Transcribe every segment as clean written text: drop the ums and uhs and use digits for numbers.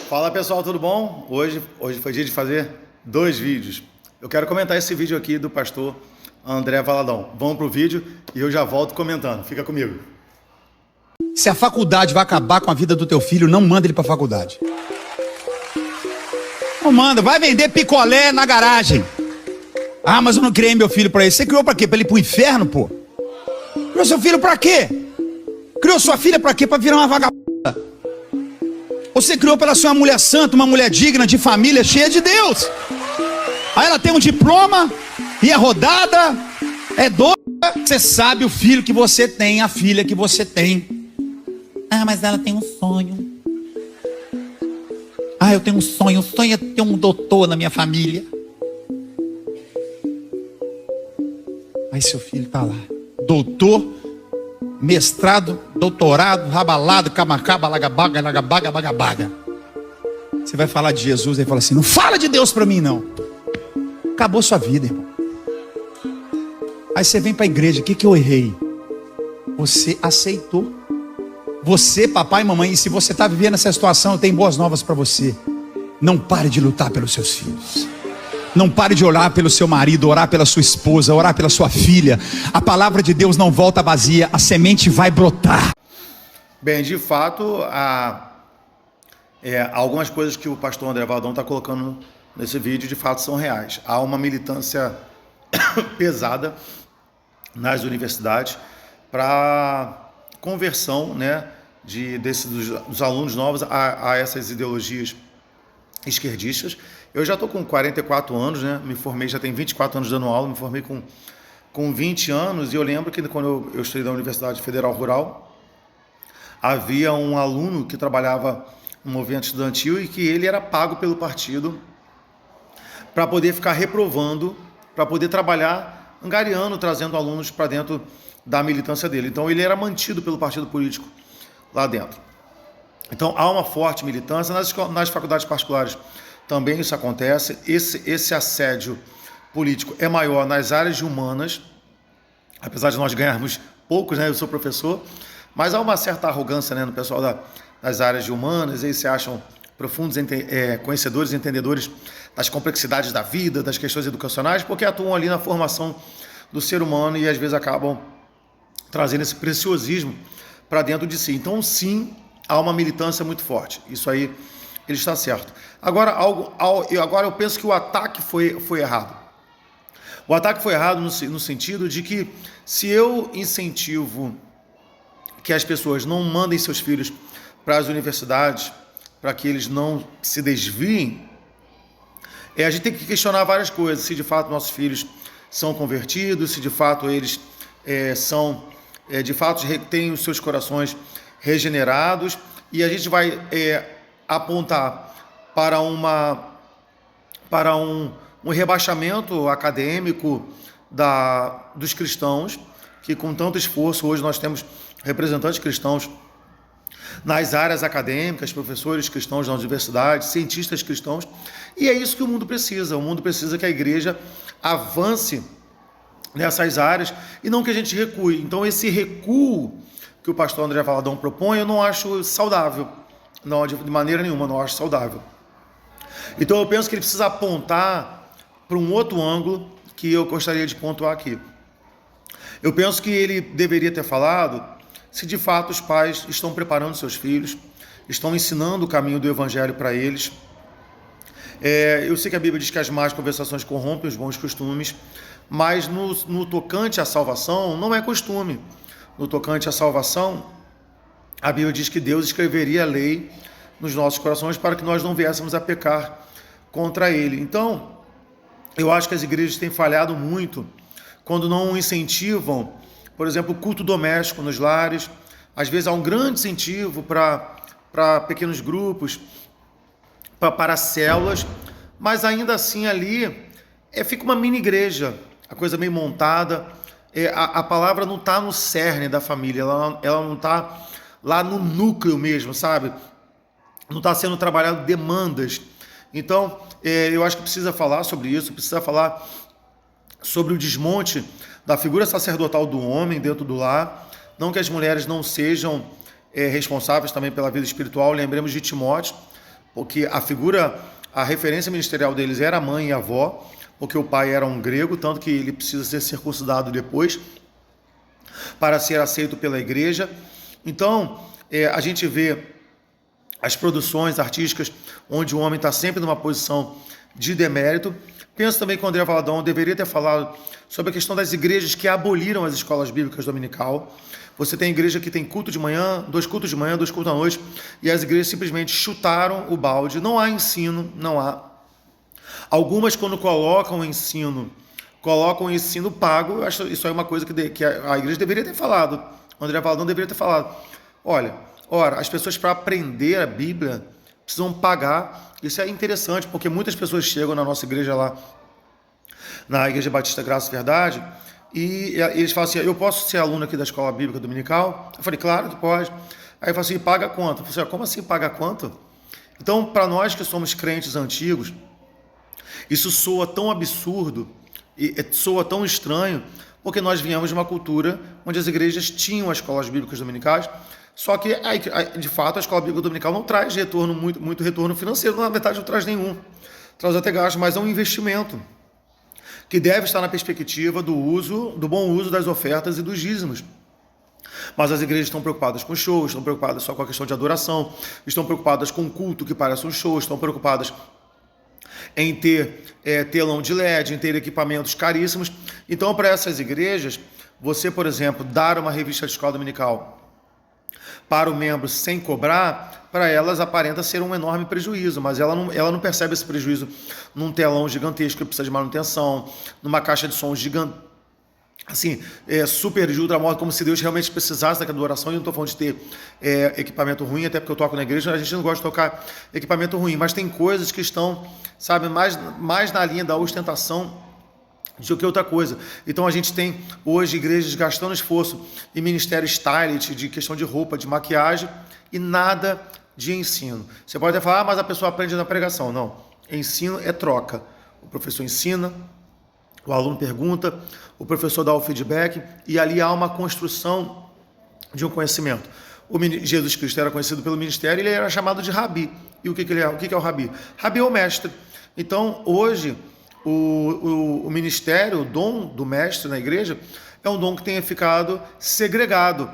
Fala pessoal, tudo bom? Hoje foi dia de fazer 2 vídeos. Eu quero comentar esse vídeo aqui do pastor André Valadão. Vamos pro vídeo e eu já volto comentando. Fica comigo. Se a faculdade vai acabar com a vida do teu filho, não manda ele pra faculdade. Não manda, vai vender picolé na garagem. Ah, mas eu não criei meu filho pra isso. Você criou pra quê? Pra ele ir pro inferno, pô? Criou seu filho pra quê? Criou sua filha pra quê? Pra virar uma vagabunda. Você criou pra ela ser uma mulher santa, uma mulher digna, de família, cheia de Deus. Aí ela tem um diploma, e é rodada, é doida. Você sabe o filho que você tem, a filha que você tem. Ah, mas ela tem um sonho. Ah, eu tenho um sonho. O sonho é ter um doutor na minha família. Aí seu filho tá lá. Doutor, mestrado, doutorado, rabalado, camacaba, lagabaga, lagabaga, bagabaga. Você vai falar de Jesus, aí fala assim, não fala de Deus pra mim não. Acabou sua vida, irmão. Aí você vem pra igreja, o que eu errei? Você aceitou. Você, papai e mamãe, e se você está vivendo essa situação, eu tenho boas novas para você. Não pare de lutar pelos seus filhos. Não pare de orar pelo seu marido, orar pela sua esposa, orar pela sua filha. A palavra de Deus não volta vazia, a semente vai brotar. Bem, de fato, algumas coisas que o pastor André Valadão está colocando nesse vídeo, de fato, são reais. Há uma militância pesada nas universidades para conversão, né, dos alunos novos a essas ideologias esquerdistas. Eu já estou com 44 anos, né, me formei, já tenho 24 anos dando aula, me formei com 20 anos, e eu lembro que quando eu estudei na Universidade Federal Rural, havia um aluno que trabalhava no movimento estudantil e que ele era pago pelo partido para poder ficar reprovando, para poder trabalhar angariando, trazendo alunos para dentro da militância dele. Então ele era mantido pelo partido político lá dentro. Então há uma forte militância nas faculdades particulares. Também isso acontece. Esse assédio político é maior nas áreas de humanas, apesar de nós ganharmos poucos, né? Eu sou professor, mas há uma certa arrogância, né, no pessoal das áreas de humanas. Eles se acham profundos conhecedores e entendedores das complexidades da vida, das questões educacionais, porque atuam ali na formação do ser humano e às vezes acabam trazendo esse preciosismo para dentro de si. Então, sim, há uma militância muito forte. Isso aí, ele está certo. Agora eu penso que o ataque foi errado. O ataque foi errado no sentido de que, se eu incentivo que as pessoas não mandem seus filhos para as universidades, para que eles não se desviem, a gente tem que questionar várias coisas. Se de fato nossos filhos são convertidos, se de fato eles de fato têm os seus corações regenerados, e a gente vai apontar para um rebaixamento acadêmico dos cristãos, que com tanto esforço hoje nós temos representantes cristãos nas áreas acadêmicas, professores cristãos nas universidades, cientistas cristãos, e é isso que o mundo precisa. O mundo precisa que a igreja avance nessas áreas e não que a gente recue. Então, esse recuo que o pastor André Valadão propõe, eu não acho saudável. Não, de maneira nenhuma, não acho saudável. Então, eu penso que ele precisa apontar para um outro ângulo que eu gostaria de pontuar aqui. Eu penso que ele deveria ter falado se de fato os pais estão preparando seus filhos, estão ensinando o caminho do evangelho para eles. Eu sei que a Bíblia diz que as más conversações corrompem os bons costumes, mas no tocante à salvação, não é costume. No tocante à salvação, a Bíblia diz que Deus escreveria a lei nos nossos corações para que nós não viéssemos a pecar contra Ele. Então, eu acho que as igrejas têm falhado muito quando não incentivam, por exemplo, o culto doméstico nos lares. Às vezes há um grande incentivo para pequenos grupos, para células, mas ainda assim ali fica uma mini igreja, a coisa meio montada. A palavra não está no cerne da família, ela não está lá no núcleo mesmo, sabe? Não está sendo trabalhado demandas. Então, eu acho que precisa falar sobre isso, precisa falar sobre o desmonte da figura sacerdotal do homem dentro do lar. Não que as mulheres não sejam responsáveis também pela vida espiritual. Lembremos de Timóteo. porque a referência ministerial deles era a mãe e a avó, porque o pai era um grego, tanto que ele precisa ser circuncidado depois para ser aceito pela igreja. Então, a gente vê as produções artísticas onde o homem está sempre numa posição de demérito. Penso também que o André Valadão deveria ter falado sobre a questão das igrejas que aboliram as escolas bíblicas dominical. Você tem igreja que tem culto de manhã, 2 cultos de manhã, 2 cultos à noite, e as igrejas simplesmente chutaram o balde. Não há ensino, não há. Algumas, quando colocam o ensino pago. Eu acho isso aí uma coisa que a igreja deveria ter falado. O André Valadão deveria ter falado. Olha, as pessoas para aprender a Bíblia precisam pagar. Isso é interessante, porque muitas pessoas chegam na nossa igreja lá, na Igreja Batista Graça e Verdade, e eles falam assim: eu posso ser aluno aqui da Escola Bíblica Dominical? Eu falei: claro que pode. Aí eu falei assim: paga quanto? Eu falei assim: como assim paga quanto? Então, para nós que somos crentes antigos, isso soa tão absurdo e soa tão estranho, porque nós viemos de uma cultura onde as igrejas tinham as escolas bíblicas dominicais, só que, de fato, a escola bíblica dominical não traz retorno, muito retorno financeiro, na verdade não traz nenhum, traz até gasto, mas é um investimento que deve estar na perspectiva do bom uso das ofertas e dos dízimos. Mas as igrejas estão preocupadas com shows, estão preocupadas só com a questão de adoração, estão preocupadas com culto que parece um show, estão preocupadas em ter telão de LED, em ter equipamentos caríssimos. Então, para essas igrejas, você, por exemplo, dar uma revista de escola dominical para o membro sem cobrar, para elas aparenta ser um enorme prejuízo, mas ela não percebe esse prejuízo num telão gigantesco que precisa de manutenção, numa caixa de som gigante, assim, super de ultramodo, como se Deus realmente precisasse daquela adoração. E não estou falando de ter equipamento ruim, até porque eu toco na igreja, a gente não gosta de tocar equipamento ruim, mas tem coisas que estão, sabe, mais na linha da ostentação do que outra coisa. Então a gente tem hoje igrejas gastando esforço em ministério stylish, de questão de roupa, de maquiagem, e nada de ensino. Você pode até falar: mas a pessoa aprende na pregação. Não, ensino é troca. O professor ensina, o aluno pergunta, o professor dá o feedback, e ali há uma construção de um conhecimento. Jesus Cristo era conhecido pelo ministério, ele era chamado de rabi. E o que ele é? O que é o rabi? Rabi é o mestre. Então, hoje, o ministério, o dom do mestre na igreja, é um dom que tem ficado segregado.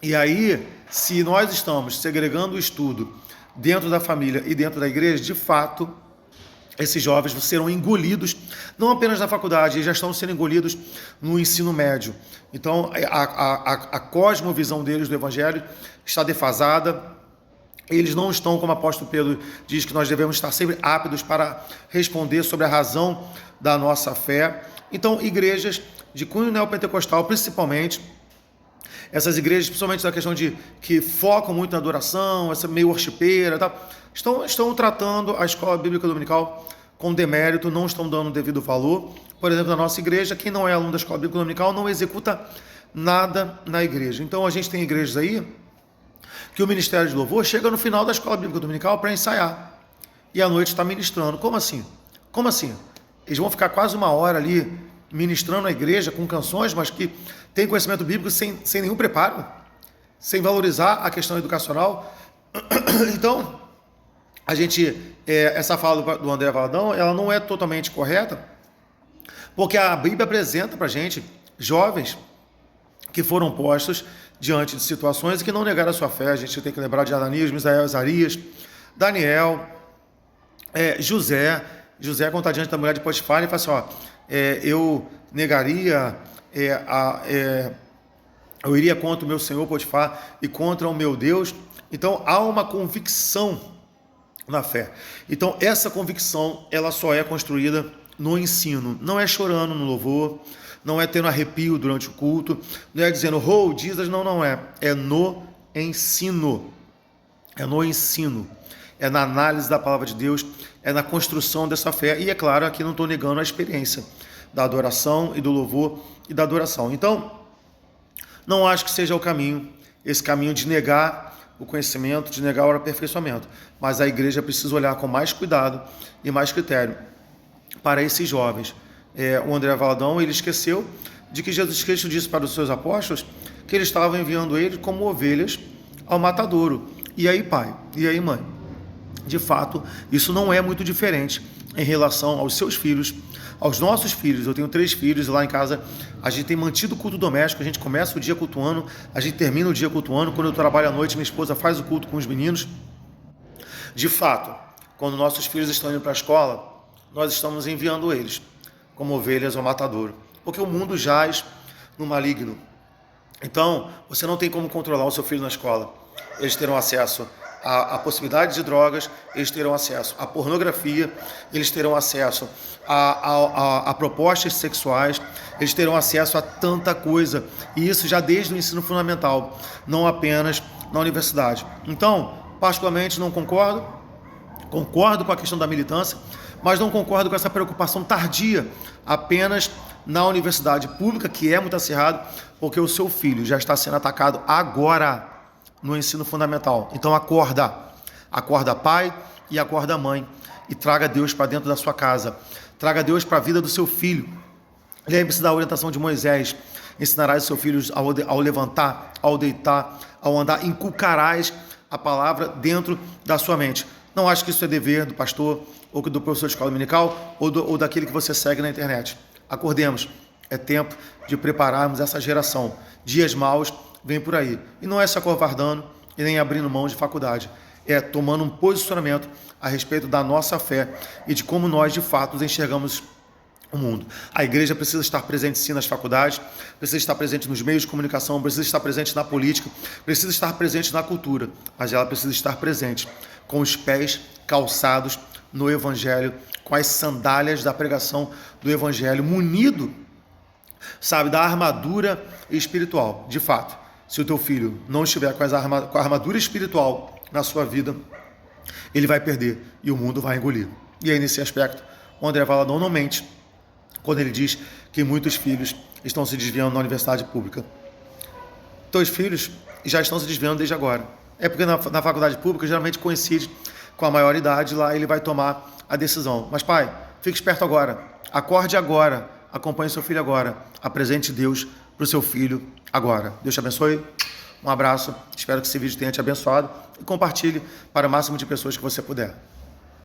E aí, se nós estamos segregando o estudo dentro da família e dentro da igreja, de fato, esses jovens serão engolidos, não apenas na faculdade, eles já estão sendo engolidos no ensino médio. Então, a cosmovisão deles do evangelho está defasada. Eles não estão, como o apóstolo Pedro diz, que nós devemos estar sempre ávidos para responder sobre a razão da nossa fé. Então, igrejas de cunho neopentecostal, principalmente, essas igrejas, principalmente na questão de que focam muito na adoração, essa meio worshipeira, tá? estão tratando a escola bíblica dominical com demérito, não estão dando o devido valor. Por exemplo, na nossa igreja, quem não é aluno da escola bíblica dominical não executa nada na igreja. Então, a gente tem igrejas aí que o Ministério de Louvor chega no final da escola bíblica dominical para ensaiar, e à noite está ministrando. Como assim? Como assim? Eles vão ficar quase 1 hora ali ministrando a igreja com canções, mas que tem conhecimento bíblico sem nenhum preparo, sem valorizar a questão educacional. Então, essa fala do André Valadão, ela não é totalmente correta, porque a Bíblia apresenta para a gente jovens que foram postos diante de situações e que não negaram a sua fé. A gente tem que lembrar de Ananias, Misael, Azarias, Daniel, José, quando está diante da mulher de Potifar, ele fala assim: eu negaria, eu iria contra o meu senhor Potifar e contra o meu Deus. Então há uma convicção na fé. Então essa convicção, ela só é construída no ensino, não é chorando no louvor, não é tendo arrepio durante o culto, não é dizendo "Oh, Jesus", não é. É no ensino. É no ensino. É na análise da palavra de Deus, é na construção dessa fé. E é claro, aqui não estou negando a experiência da adoração e do louvor e da adoração. Então, não acho que seja o caminho, esse caminho de negar o conhecimento, de negar o aperfeiçoamento. Mas a igreja precisa olhar com mais cuidado e mais critério para esses jovens. O André Valadão, ele esqueceu de que Jesus Cristo disse para os seus apóstolos que ele estava enviando eles como ovelhas ao matadouro. E aí, pai? E aí, mãe? de fato, isso não é muito diferente em relação aos seus filhos, aos nossos filhos. Eu tenho 3 filhos, lá em casa a gente tem mantido o culto doméstico, a gente começa o dia cultuando, a gente termina o dia cultuando. Quando eu trabalho à noite, minha esposa faz o culto com os meninos. De fato, quando nossos filhos estão indo para a escola, nós estamos enviando eles como ovelhas ao matadouro, porque o mundo jaz no maligno. Então, você não tem como controlar o seu filho na escola. Eles terão acesso a possibilidade de drogas, eles terão acesso à pornografia, eles terão acesso a propostas sexuais, eles terão acesso a tanta coisa, e isso já desde o ensino fundamental, não apenas na universidade. Então, particularmente não concordo com a questão da militância, mas não concordo com essa preocupação tardia apenas na universidade pública, que é muito acirrado, porque o seu filho já está sendo atacado agora no ensino fundamental. Então acorda pai e acorda mãe, e traga Deus para dentro da sua casa, traga Deus para a vida do seu filho. Lembre-se da orientação de Moisés: ensinarás seus filhos ao levantar, ao deitar, ao andar, inculcarás a palavra dentro da sua mente. Não acho que isso é dever do pastor, ou do professor de escola dominical, ou daquele que você segue na internet. Acordemos, é tempo de prepararmos essa geração. Dias maus vem por aí. E não é se acovardando e nem abrindo mão de faculdade. É tomando um posicionamento a respeito da nossa fé e de como nós, de fato, enxergamos o mundo. A igreja precisa estar presente, sim, nas faculdades, precisa estar presente nos meios de comunicação, precisa estar presente na política, precisa estar presente na cultura, mas ela precisa estar presente com os pés calçados no Evangelho, com as sandálias da pregação do Evangelho, munido, sabe, da armadura espiritual. De fato, se o teu filho não estiver com a armadura espiritual na sua vida, ele vai perder e o mundo vai engolir. E aí, nesse aspecto, o André Valadão não mente quando ele diz que muitos filhos estão se desviando na universidade pública. Teus filhos já estão se desviando desde agora. É porque na faculdade pública geralmente coincide com a maioridade, lá ele vai tomar a decisão. Mas pai, fique esperto agora, acorde agora, acompanhe seu filho agora, apresente Deus para o seu filho agora. Deus te abençoe, um abraço, espero que esse vídeo tenha te abençoado e compartilhe para o máximo de pessoas que você puder.